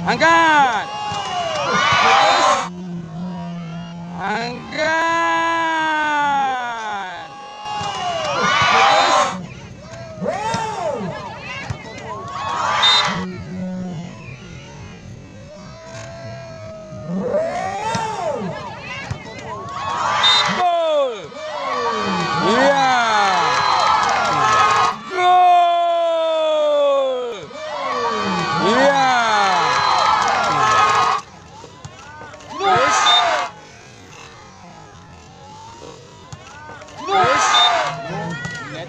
Angkat. Angkat. Gol. Iya. Gol. Iya. Terus. Terus. Net.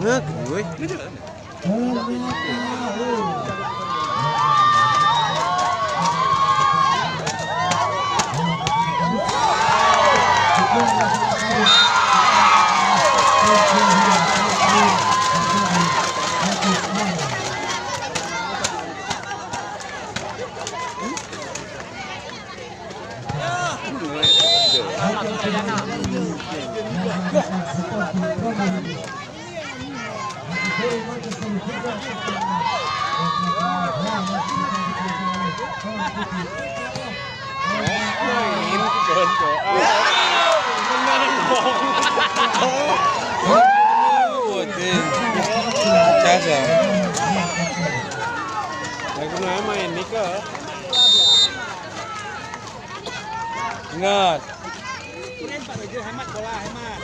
Net. Gue. Main nih ke ingat hemat bola hemat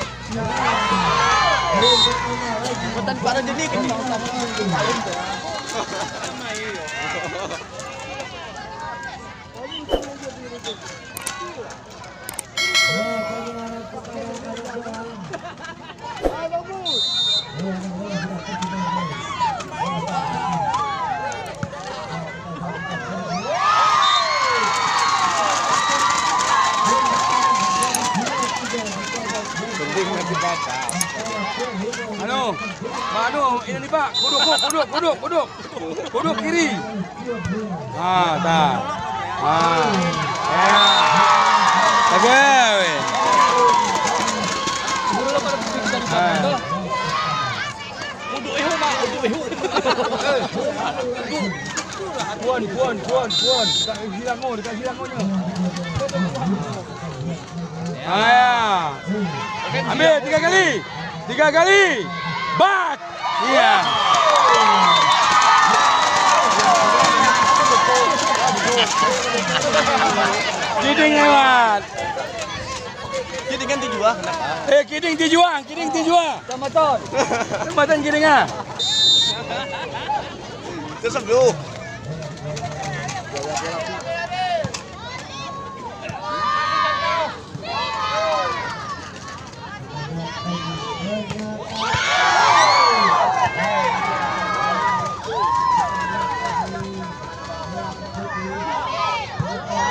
buatan para jenis kan ini nih Pak, kuduk kiri. Dah. Puan. Dekat hilangonya. Ambil 3 kali. Bat. Iya. Kiding lewat. Kiding kan Tijua, kenapa? Kiding Tijua. Tambatan Kiding ah. Terus bro.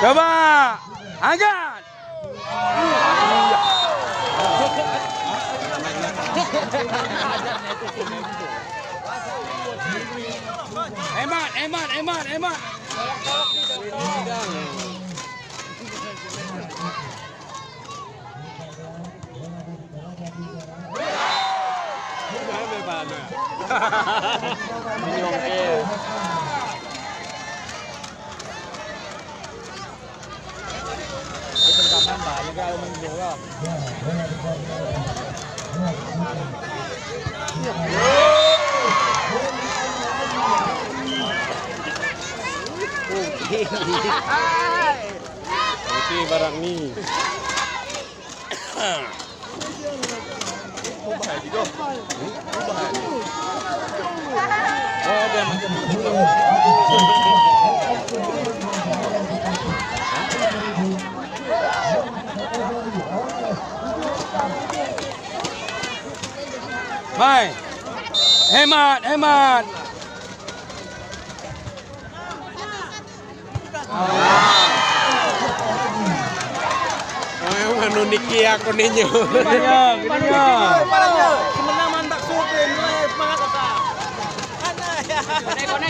Coba angkat. Hemat. Oke, barang ni. Oh, dia macam Mai. Hemat. Anu niki aku ninyo. Gimana?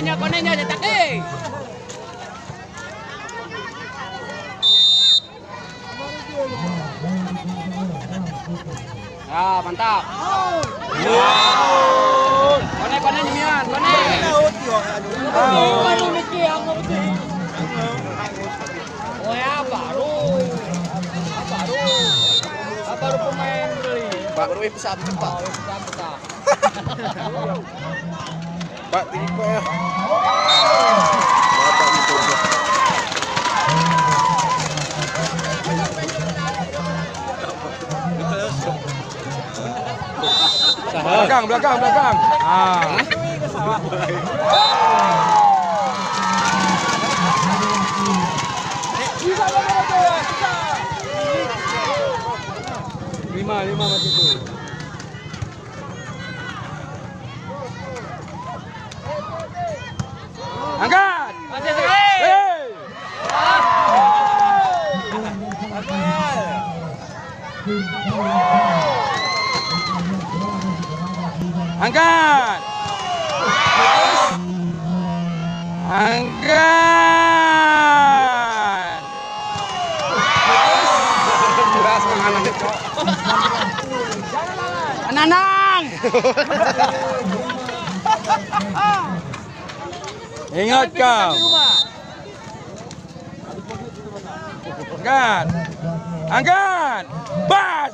konenya cetak deh. Ya, mantap. Kone nyemian, kone. Oh ya, baru pemain beli. Baru bisa Pak. Pak, tinggi Pak ya. Belakang. Lima macam itu. Angkat. Angkat. Nanang. Ingat kau. Angkat. Bas.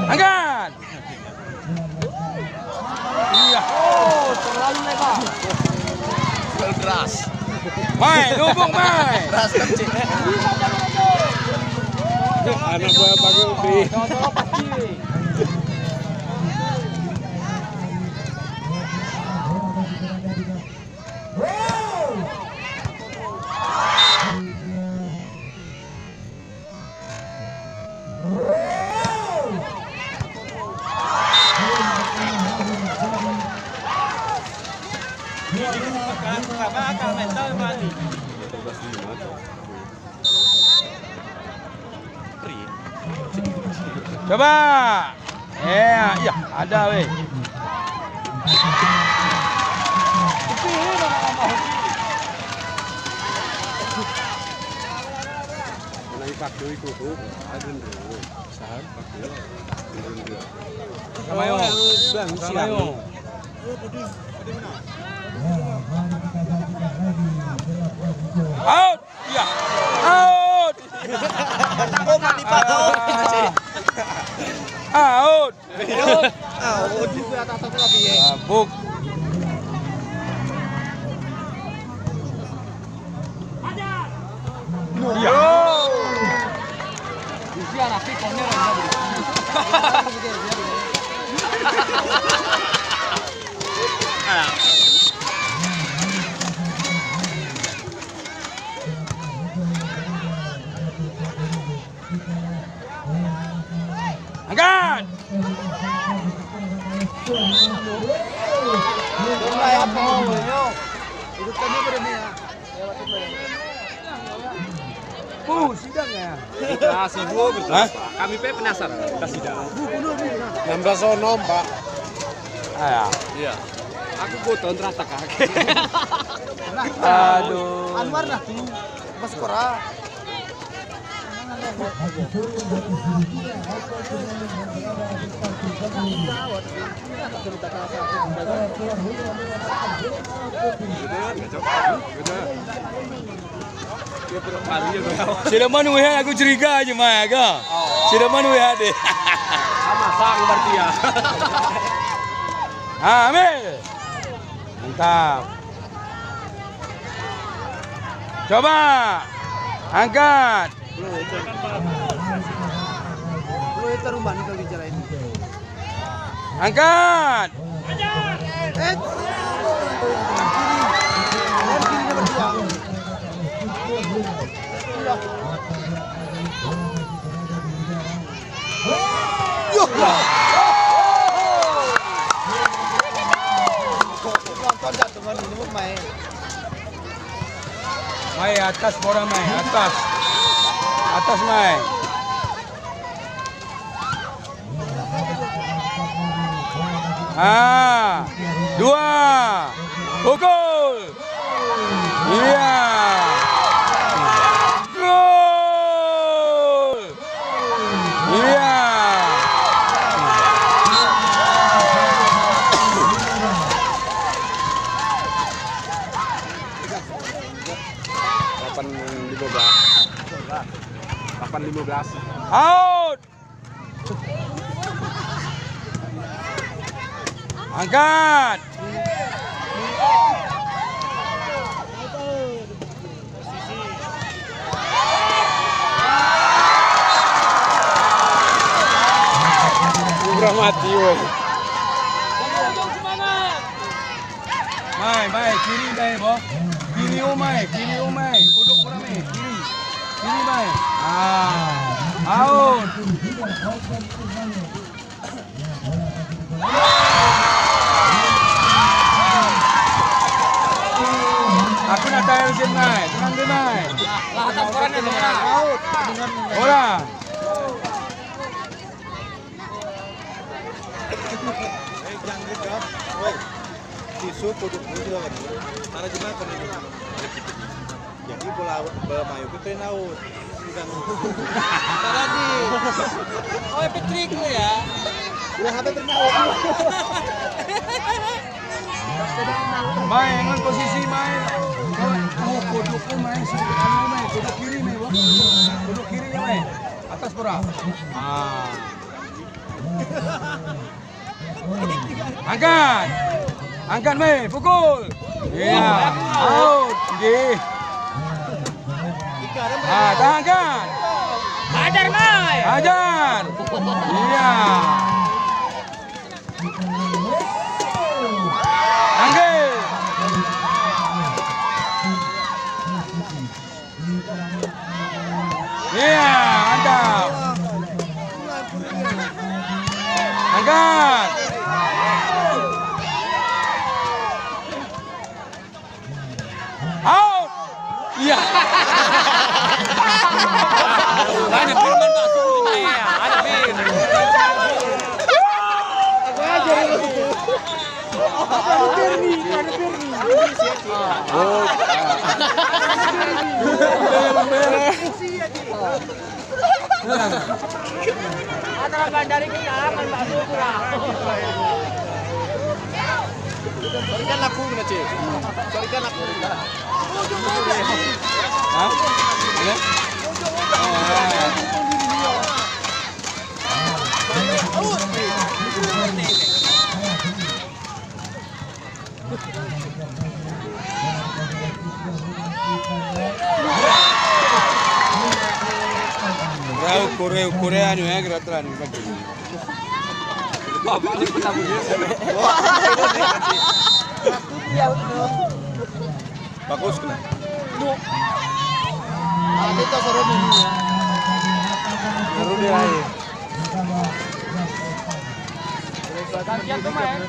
Angkat. Iya. Oh, terlalu lebar. Deras. Mai, dubung Mai. Deras kecil. Anak gua pakai ubi. Coba. Iya, ada weh. Kamayo. Out. Iya. Out. Oh, mati Pak. Out. Buk. Iya. Usia rapi corner aja. Angkat. Sidang ya. Kasih gua betul. Hah? Kami penasaran kita sidang. 16 ono, Pak. Ah, Iya. Aku boton rata kakek. aduh. Anwar dah tuh. Mas Kora. Sudah mana weh aku curiga aja Mai kan. Sudah mana weh ada. Sama sang berarti ya. Ambil. Mantap. Coba. Angkat. Lu itu rumah nih kalau bicara ini. Angkat. Mai atas bola Mai, atas. Atas Mai. 2. Pukul. Iya. Gol. Iya. Out. Angkat. Udah mati woi. Mai, kiri mai, boh. Kiri umai. Duduk kurang mai, kiri. Kiri mai. Out. Aku nak tayar sim mai, tenang deh mai. Lah atas korannya mana? Orang. Tisu produk juga kan. Para gimana kan ini? Jadi bola mayu kita naut. Tadi. Oh, Patrick lu ya. Udah habis ternaut. Mai, dengan posisi mai. Kodok mai, kodok kiri mai, boh. Kodok kirinya mai. Atas pura. Angkat mai, pukul. Iya. Out. Gih. Angkat. Hajar mai. Hajar. Iya. Angkat. Iya, mantap. Angkat. Out. Iya. Ada firman masuk di mai ya. Ada fir. Ada bandari kita aman masuk lah. Carikan aku na cik. Carikan aku. Hah? Ini? Korea anu ya geraturan bagi. Bapak ini kita punya. Bagus kena. Kita seru ini. Seru dia. Gantian tuh main.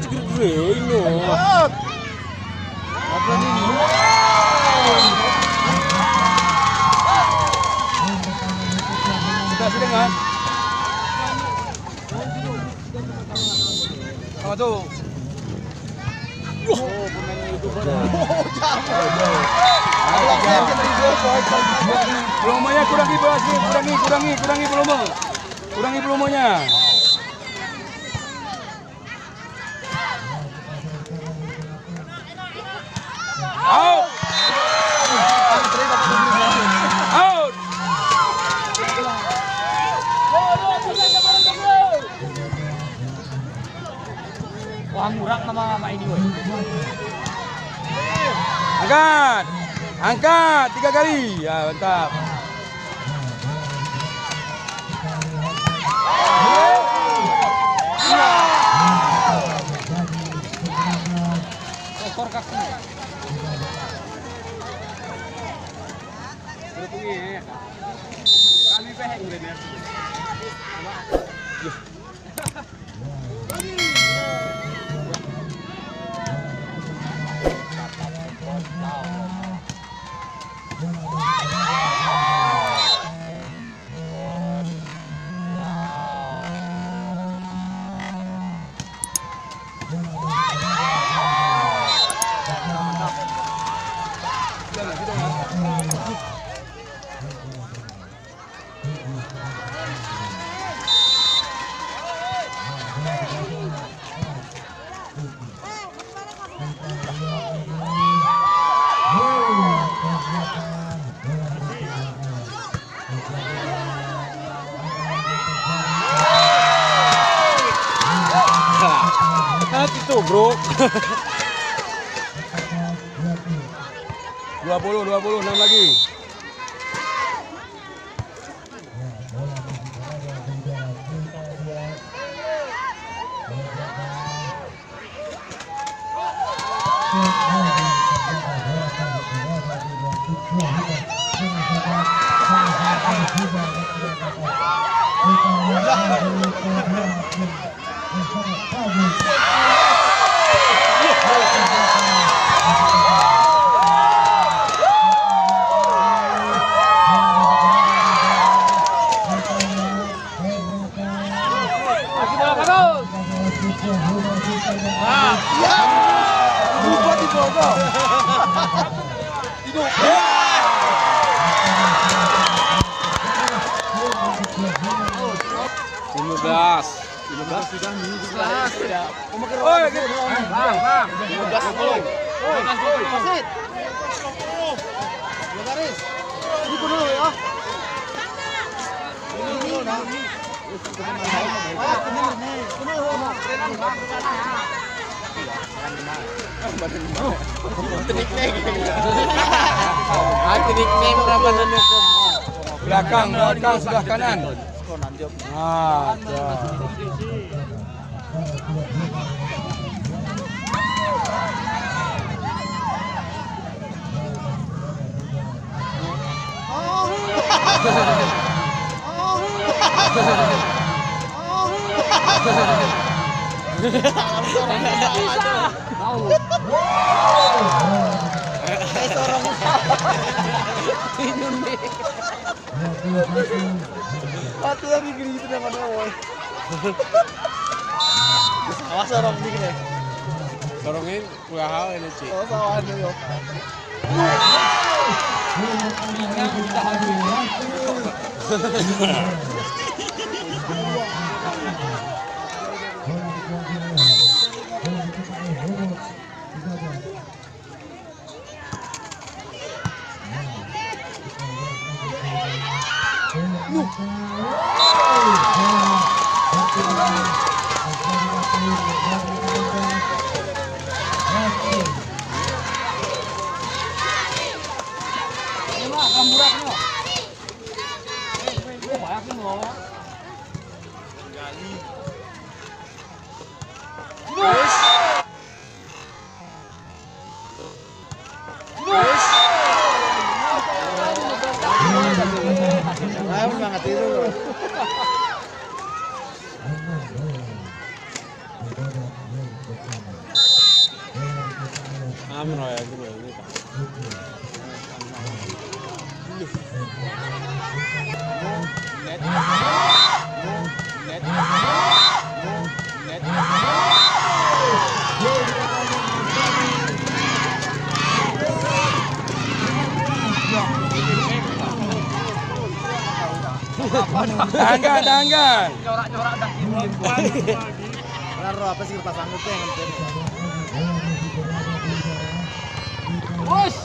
Cegur ini. Apa ni? Sudah dengar? Apa tu? Volumenya kurangi berhasil, kurangi volume. Kurangi volumenya. Out. Out. Wah, murah nama ini woi. Angkat 3 kali. Ya, mantap. Ekor kaki. Kami peheng bener. Bro. 20, 6 lagi. Lupa di bawah. 15 sudah nih. Oi, bang. 15 10. Wasit. Garis. Ini kudu ya. Ini nah. Belakang sebelah kanan. Ah, Pati lagi gini itu namanya woi. Awas orang ini deh. Sorongin kuahal ini sih. Oh sawan yo. Ayo semangat itu loh. Amro ya dulu ini. Tangga. Nyorak-nyorak dah ini. Laro apa sih pas sanggup yang Bos.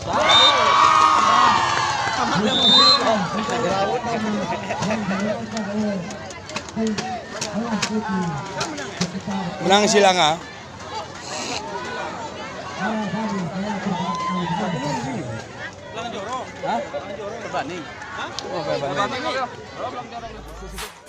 Menang Silanga. Terbanding. Oh, berbanding. Belum jorong.